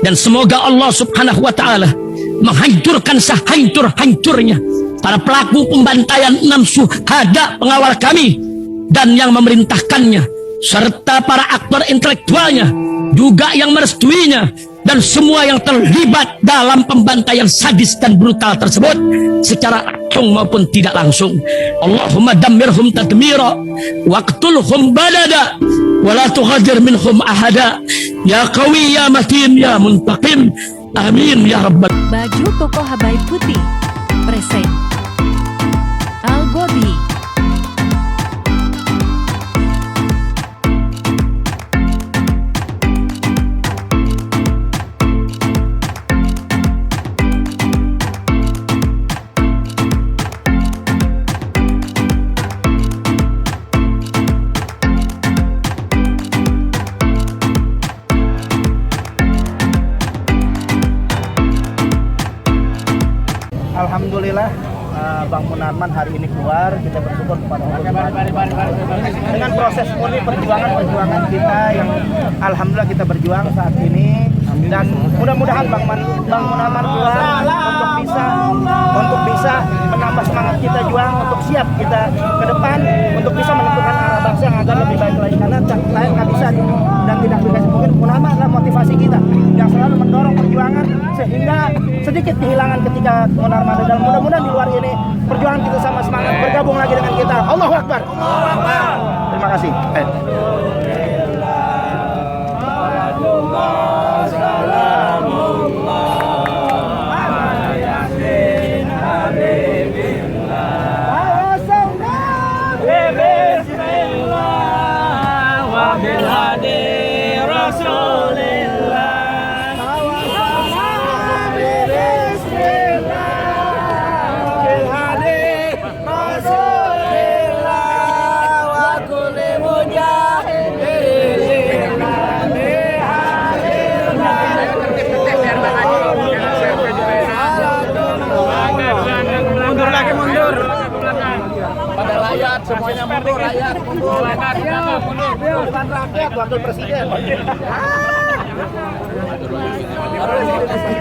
Dan semoga Allah subhanahu wa ta'ala menghancurkan sehancur-hancurnya para pelaku pembantaian 6 syuhada pengawal kami dan yang memerintahkannya, serta para aktor intelektualnya juga yang merestuinya, dan semua yang terlibat dalam pembantaian sadis dan brutal tersebut secara langsung maupun tidak langsung. Allahumma dammirhum tadmira waqtulhum balada wala tughadir minhum ahada ya qawi ya matin ya muntaqim amin ya rabbal. Baju koko Habaib putih present Al-Godi. Alhamdulillah Bang Munarman hari ini keluar, kita bersyukur kepada Allah dengan proses murni perjuangan kita yang alhamdulillah kita berjuang saat ini, dan mudah-mudahan Bang Munarman keluar untuk bisa menambah semangat kita juang, untuk siap kita ke depan untuk bisa menentukan arah bangsa yang akan lebih baik lagi, karena lain nggak bisa dan tidak bisa. Mungkin Munarman adalah motivasi kita yang selalu mendorong perjuangan sehingga sedikit kehilangan ketika Munarman ada, dan mudah-mudahan di luar ini perjuangan kita sama semangat bergabung lagi dengan kita. Allahu Akbar. Terima kasih. Semuanya mundur, rakyat mundur. Bukan rakyat, wakil presiden.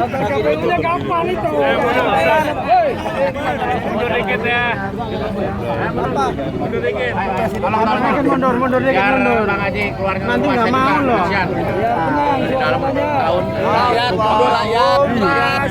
KPU-nya gampang itu. Mundur dikit ya. Mundur dikit. Mundur dikit. Bang Haji keluarga. Nanti nggak mau loh. Di dalam tahun rakyat, mundur rakyat.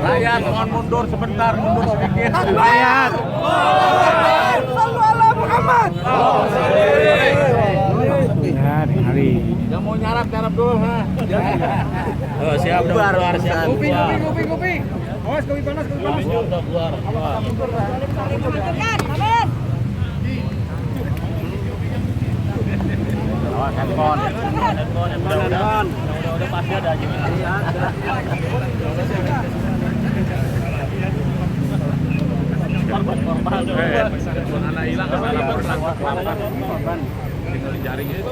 Rakyat mohon mundur sebentar, mundur sedikit. Rakyat. Yang mau nyarap dulu, ha. Oh, siap keluar, siap. Kopi. Awas kopi panas. Udah keluar. Awas handphone. Udah pasti ada aja. Korban. Anak hilang korban. Tinggal dijaring itu.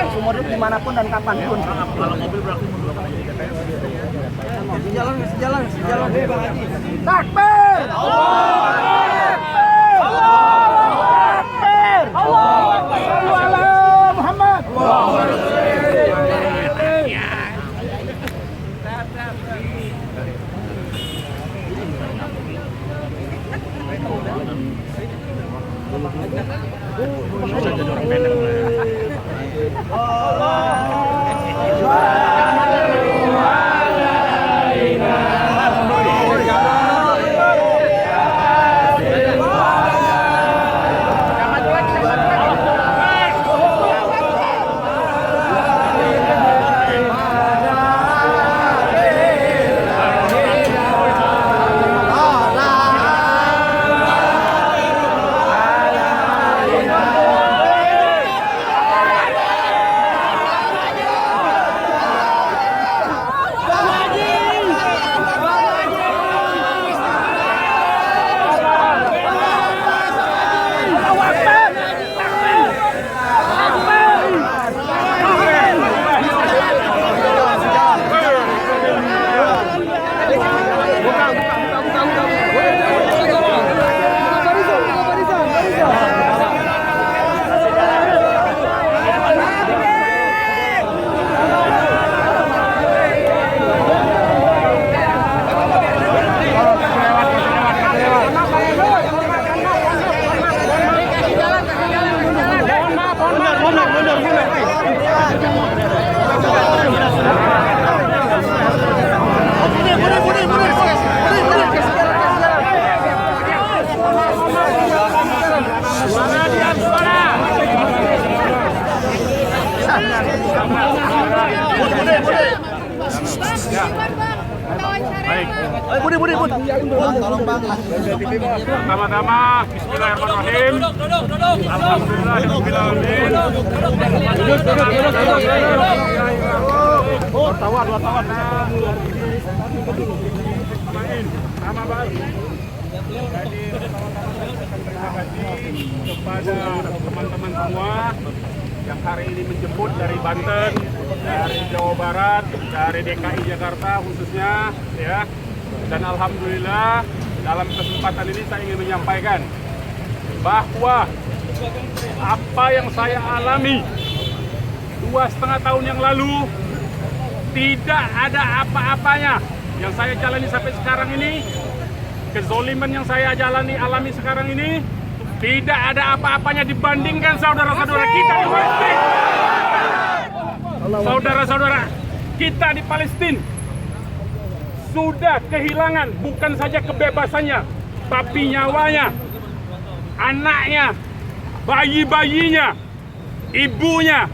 Seumur hidup dimanapun dan kapanpun. Kalau mobil berarti mundur. Sejalan. Takbir! Muhammad. Pertama-tama, bismillahirrahmanirrahim. Alhamdulillahirrahmanirrahim. Dua tawa. Nama baik. Jadi, terima kasih kepada teman-teman semua yang hari ini menjemput dari Banten, dari Jawa Barat, dari DKI Jakarta khususnya, ya. Dan alhamdulillah dalam kesempatan ini saya ingin menyampaikan bahwa apa yang saya alami 2,5 tahun yang lalu tidak ada apa-apanya yang saya jalani sampai sekarang ini. Kezoliman yang saya alami sekarang ini tidak ada apa-apanya dibandingkan saudara-saudara kita di Palestina. Saudara-saudara kita di Palestina sudah kehilangan bukan saja kebebasannya, tapi nyawanya, anaknya, bayi-bayinya, ibunya,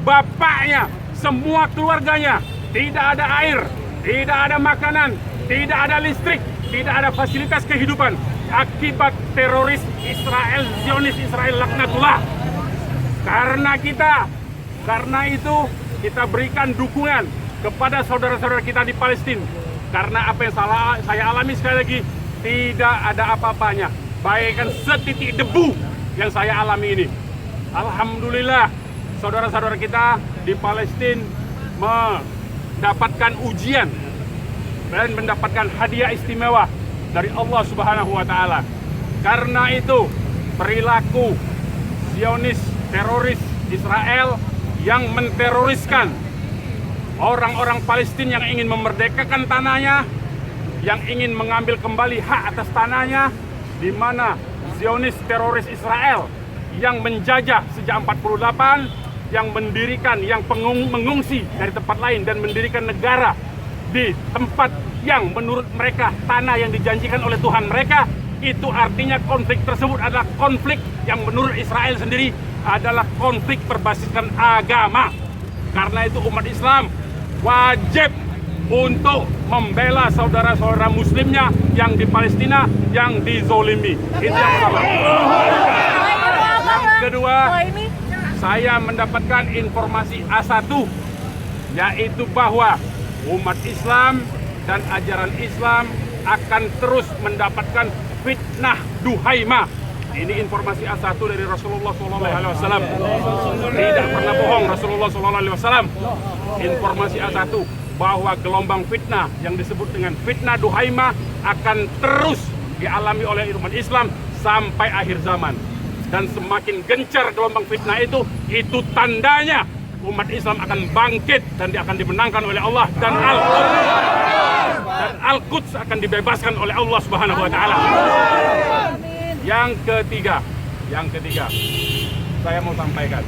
bapaknya, semua keluarganya. Tidak ada air, tidak ada makanan, tidak ada listrik, tidak ada fasilitas kehidupan akibat teroris Israel, Zionis Israel laknatullah. Karena kita Karena itu kita berikan dukungan kepada saudara-saudara kita di Palestina. Karena apa yang saya alami sekali lagi, tidak ada apa-apanya, bagaikan setitik debu yang saya alami ini. Alhamdulillah, saudara-saudara kita di Palestina mendapatkan ujian dan mendapatkan hadiah istimewa dari Allah Subhanahu wa Ta'ala. Karena itu, perilaku Zionis teroris Israel yang menteroriskan orang-orang Palestina yang ingin memerdekakan tanahnya, yang ingin mengambil kembali hak atas tanahnya, di mana Zionis teroris Israel yang menjajah sejak 48, yang mendirikan, yang mengungsi dari tempat lain dan mendirikan negara di tempat yang menurut mereka tanah yang dijanjikan oleh Tuhan mereka. Itu artinya konflik tersebut adalah konflik yang menurut Israel sendiri adalah konflik berbasiskan agama. Karena itu umat Islam wajib untuk membela saudara-saudara muslimnya yang di Palestina yang dizolimi. Itu yang pertama. Yang kedua, saya mendapatkan informasi A1, yaitu bahwa umat Islam dan ajaran Islam akan terus mendapatkan fitnah duhaima. Ini informasi A1 dari Rasulullah SAW. Tidak pernah bohong Rasulullah SAW. Informasi A1 bahwa gelombang fitnah yang disebut dengan fitnah duhaima akan terus dialami oleh umat Islam sampai akhir zaman. Dan semakin gencar gelombang fitnah itu tandanya umat Islam akan bangkit dan dia akan dimenangkan oleh Allah, dan Al-Quds akan dibebaskan oleh Allah Subhanahu wa Ta'ala. Yang ketiga, saya mau sampaikan,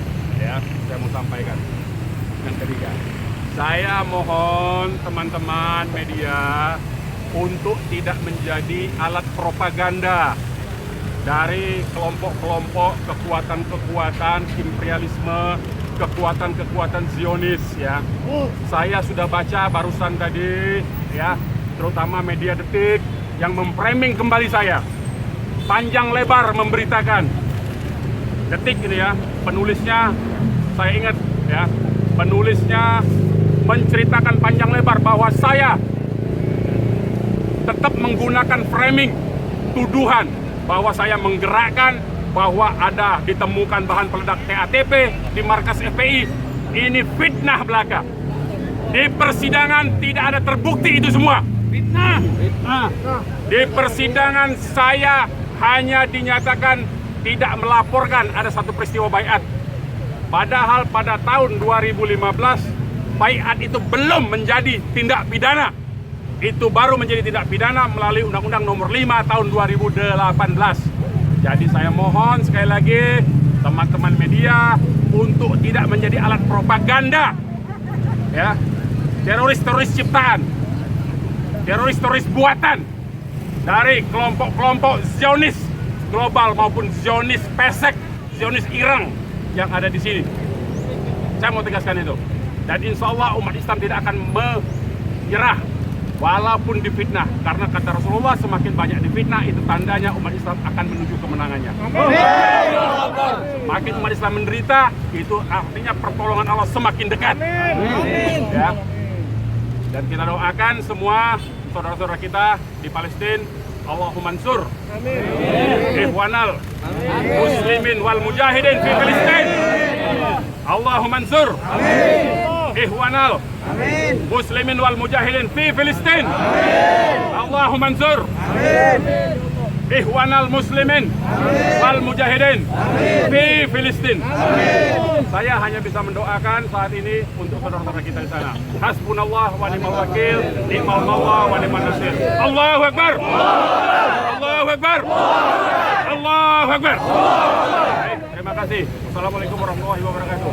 Yang ketiga, saya mohon teman-teman media untuk tidak menjadi alat propaganda dari kelompok-kelompok kekuatan-kekuatan imperialisme, kekuatan-kekuatan Zionis, ya. Saya sudah baca barusan tadi, ya, terutama media Detik yang memframing kembali saya. Panjang lebar memberitakan. Detik ini ya, penulisnya saya ingat ya, penulisnya menceritakan panjang lebar bahwa saya tetap menggunakan framing tuduhan bahwa saya menggerakkan bahwa ada ditemukan bahan peledak TATP di markas FPI. Ini fitnah belaka. Di persidangan tidak ada terbukti itu semua. Fitnah. Di persidangan saya hanya dinyatakan tidak melaporkan ada satu peristiwa baiat. Padahal pada tahun 2015 baiat itu belum menjadi tindak pidana. Itu baru menjadi tindak pidana melalui Undang-Undang Nomor 5 tahun 2018. Jadi saya mohon sekali lagi teman-teman media untuk tidak menjadi alat propaganda, ya, teroris-teroris ciptaan, teroris-teroris buatan dari kelompok-kelompok Zionis global maupun Zionis pesek, Zionis Irang yang ada di sini. Saya mau tegaskan itu. Dan insya Allah umat Islam tidak akan menyerah walaupun difitnah, karena kata Rasulullah semakin banyak difitnah itu tandanya umat Islam akan menuju kemenangannya. Makin umat Islam menderita itu artinya pertolongan Allah semakin dekat. Ya. Dan kita doakan semua saudara-saudara kita di Palestina, Allahumma ansur ikhwanal muslimin wal mujahidin fi Palestina. Allahumma ansur ikhwanal muslimin wal mujahidin fi Palestina. Allahumma ansur ikhwanal muslimin wal mujahidin fi Palestina. Saya hanya bisa mendoakan saat ini untuk saudara-saudara kita di sana. Hasbunallah wa ni'mal wakil, ni'mal mawla wa ni'man nasir. Allahu Akbar. Allahu Akbar. Allahu Akbar. Baik, terima kasih. Wassalamualaikum warahmatullahi wabarakatuh.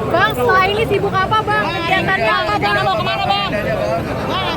Bang, setelah ini sibuk apa, Bang? Kegiatannya apa, Bang? Mau kemana, Bang? Bang,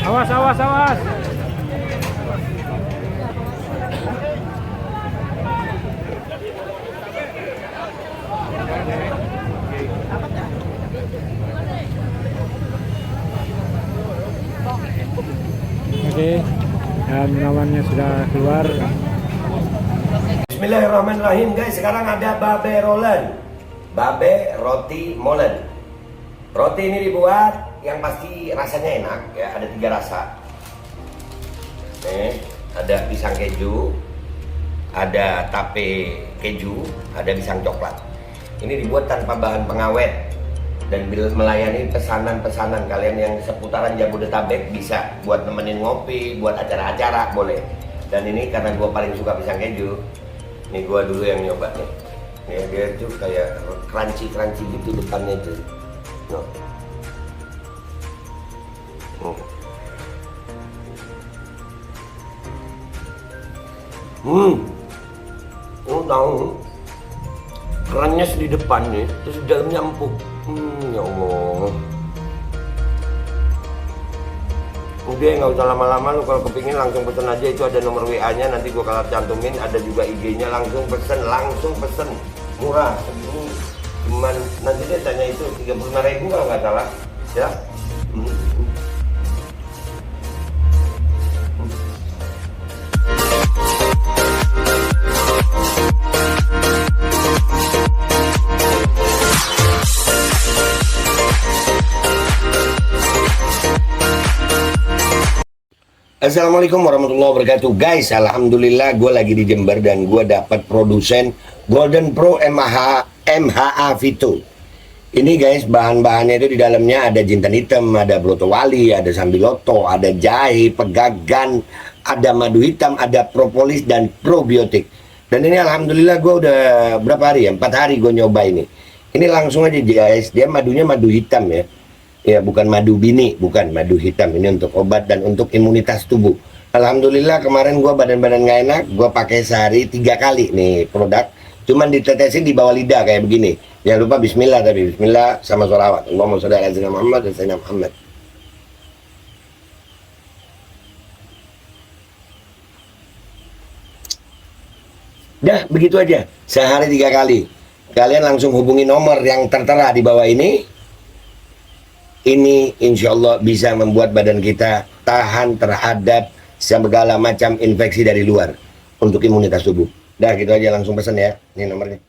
Awas, awas, awas. Oke, dan lawannya sudah keluar. Bismillahirrahmanirrahim guys, sekarang ada babe rolen, babe roti molen. Roti ini dibuat yang pasti rasanya enak ya, ada 3 rasa. Nih, ada pisang keju, ada tape keju, ada pisang coklat. Ini dibuat tanpa bahan pengawet dan melayani pesanan-pesanan kalian yang seputaran Jabodetabek, bisa buat nemenin ngopi, buat acara-acara boleh. Dan ini karena gue paling suka pisang keju, nih gue dulu yang nyoba nih. Nih dia tuh kayak crunchy gitu depannya tuh. No. Tahu kerannya di depan nih, terus di dalamnya empuk. Ya Allah. Udah nggak usah lama-lama, lu kalau kepingin langsung pesen aja, itu ada nomor WA-nya, nanti gua kalau cantumin, ada juga IG-nya, langsung pesen, murah. Ini cuman nanti dia tanya itu 35.000 kalau nggak salah, ya. Assalamualaikum warahmatullahi wabarakatuh guys. Alhamdulillah gue lagi di Jember dan gue dapat produsen Golden Pro MHA Vito. Ini guys, bahan-bahannya itu di dalamnya ada jintan hitam, ada broto wali, ada sambiloto, ada jahe, pegagan, ada madu hitam, ada propolis dan probiotik. Dan ini alhamdulillah gue udah berapa hari ya, 4 hari gue nyoba ini. Ini langsung aja guys, dia madunya madu hitam ya. Ya bukan madu bini, bukan madu hitam. Ini untuk obat dan untuk imunitas tubuh. Alhamdulillah kemarin gua badan-badan gak enak, gua pakai sehari 3 kali nih produk. Cuman ditetesin di bawah lidah kayak begini. Jangan lupa bismillah, tapi bismillah sama sholawat. Allahumma sholli ala sayyidina Muhammad dan sayyidina Muhammad. Dah begitu aja, sehari 3 kali. Kalian langsung hubungi nomor yang tertera di bawah ini. Ini insya Allah bisa membuat badan kita tahan terhadap segala macam infeksi dari luar untuk imunitas tubuh. Dah gitu aja, langsung pesan ya. Ini nomornya.